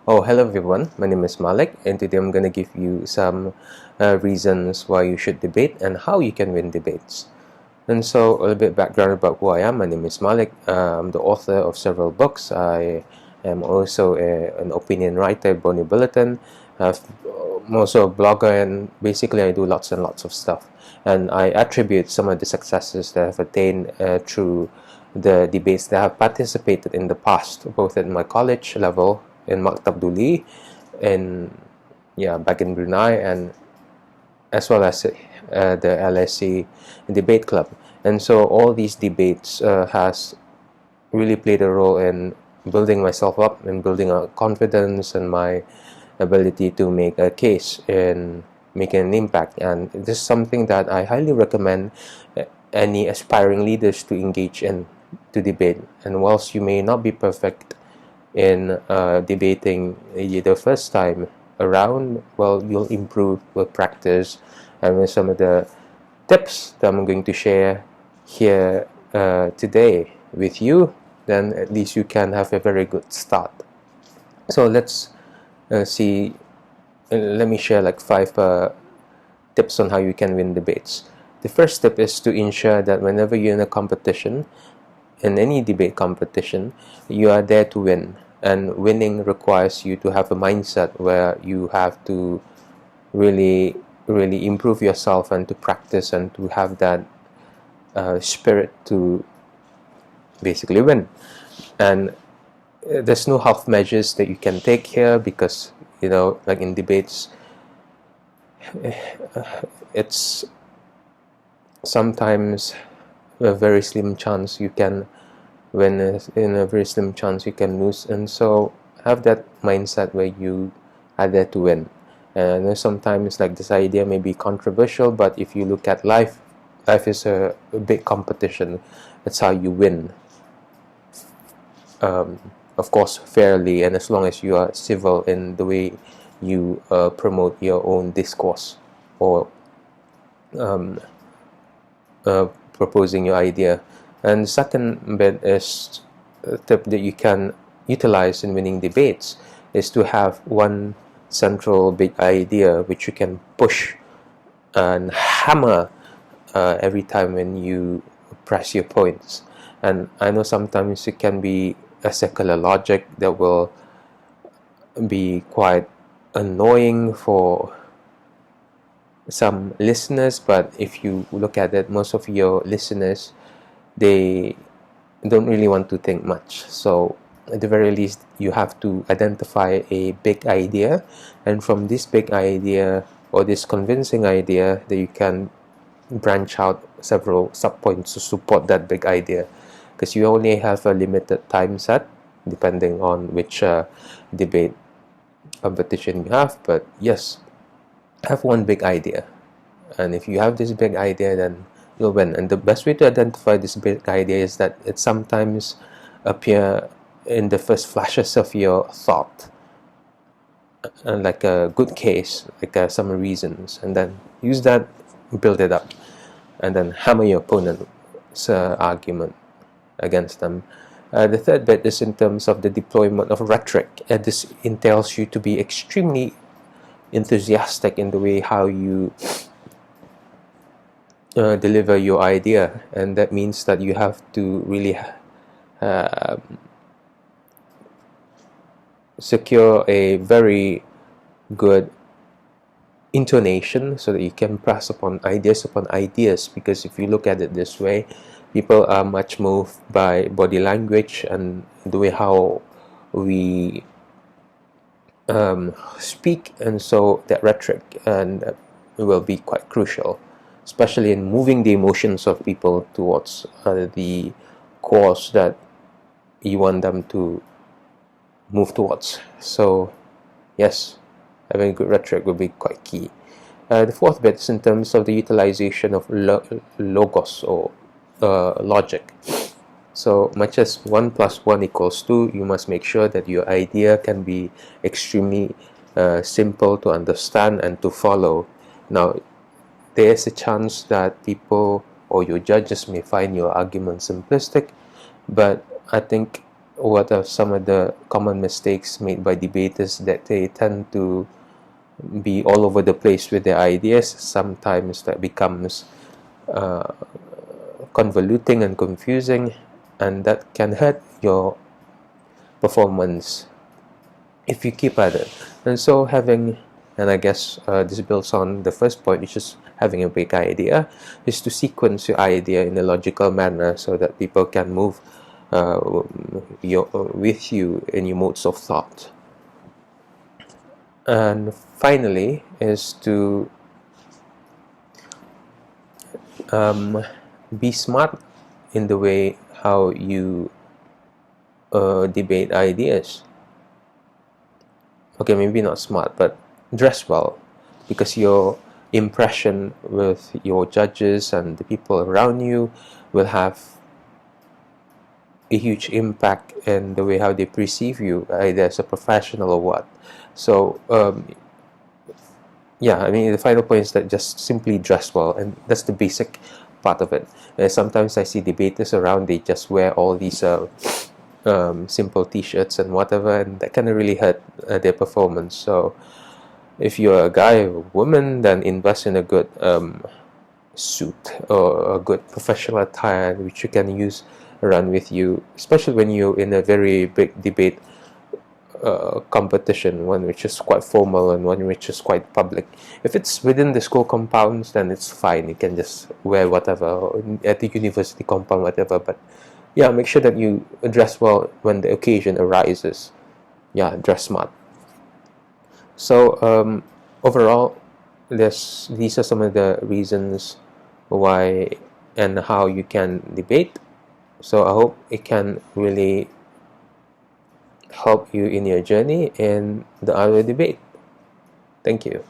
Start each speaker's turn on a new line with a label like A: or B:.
A: Oh, hello everyone. My name is Malik, and today I'm going to give you some reasons why you should debate and how you can win debates. And so, a little bit background about who I am. My name is Malik. I'm the author of several books. I am also an opinion writer at Bonnie Bulletin. I'm also a blogger, and basically, I do lots and lots of stuff. And I attribute some of the successes that I've attained through the debates that I've participated in the past, both at my college level in Maktab Duli, and back in Brunei, and as well as the LSE debate club. And so all these debates has really played a role in building myself up and building confidence and my ability to make a case and making an impact. And this is something that I highly recommend any aspiring leaders to engage in, to debate. And whilst you may not be perfect in debating the first time around, well, you'll improve with practice and with some of the tips that I'm going to share here today with you. Then at least you can have a very good start. So let's see. Let me share like 5 tips on how you can win debates. The first tip is to ensure that whenever you're in a competition, in any debate competition, you are there to win. And winning requires you to have a mindset where you have to really improve yourself and to practice and to have that spirit to basically win. And there's no half measures that you can take here, because like in debates, it's sometimes a very slim chance you can win, in a very slim chance you can lose. And so have that mindset where you are there to win. And sometimes like this idea may be controversial, but if you look at life is a big competition. That's how you win, of course fairly, and as long as you are civil in the way you promote your own discourse or proposing your idea. And the second bit is a tip that you can utilize in winning debates is to have one central big idea which you can push and hammer every time when you press your points. And I know sometimes it can be a secular logic that will be quite annoying for some listeners, but if you look at it, most of your listeners, they don't really want to think much. So at the very least, you have to identify a big idea, and from this big idea or this convincing idea, that you can branch out several sub-points to support that big idea, because you only have a limited time set depending on which debate competition you have. But yes, have one big idea, and if you have this big idea, then you'll win. And the best way to identify this big idea is that it sometimes appear in the first flashes of your thought, like a good case, like some reasons, and then use that, build it up, and then hammer your opponent's argument against them. The third bit is in terms of the deployment of rhetoric. This entails you to be extremely enthusiastic in the way how you deliver your idea, and that means that you have to really secure a very good intonation so that you can press upon ideas, because if you look at it this way, people are much moved by body language and the way how we speak, and so that rhetoric and will be quite crucial, especially in moving the emotions of people towards the cause that you want them to move towards. So yes, having good rhetoric will be quite key. The fourth bit is in terms of the utilization of logos or logic. So much as 1 + 1 = 2, you must make sure that your idea can be extremely simple to understand and to follow. Now, there is a chance that people or your judges may find your argument simplistic, but I think what are some of the common mistakes made by debaters, that they tend to be all over the place with their ideas. Sometimes that becomes uh, convoluting and confusing, and that can hurt your performance if you keep at it. And so and I guess this builds on the first point, which is having a big idea, is to sequence your idea in a logical manner so that people can move with you in your modes of thought. And finally is to be smart in the way how you debate ideas. Okay, maybe not smart, but dress well, because your impression with your judges and the people around you will have a huge impact in the way how they perceive you, either as a professional or what. So yeah, I mean, the final point is that just simply dress well, and that's the basic part of it. Sometimes I see debaters around, they just wear all these simple t-shirts and whatever, and that kind of really hurt their performance. So if you're a guy or a woman, then invest in a good suit or a good professional attire which you can use around with you, especially when you're in a very big debate competition, one which is quite formal and one which is quite public. If it's within the school compounds, then it's fine, you can just wear whatever, at the university compound, whatever. But yeah, make sure that you dress well when the occasion arises. Yeah, dress smart. So overall, these are some of the reasons why and how you can debate. So I hope it can really help you in your journey in the art of debate. Thank you.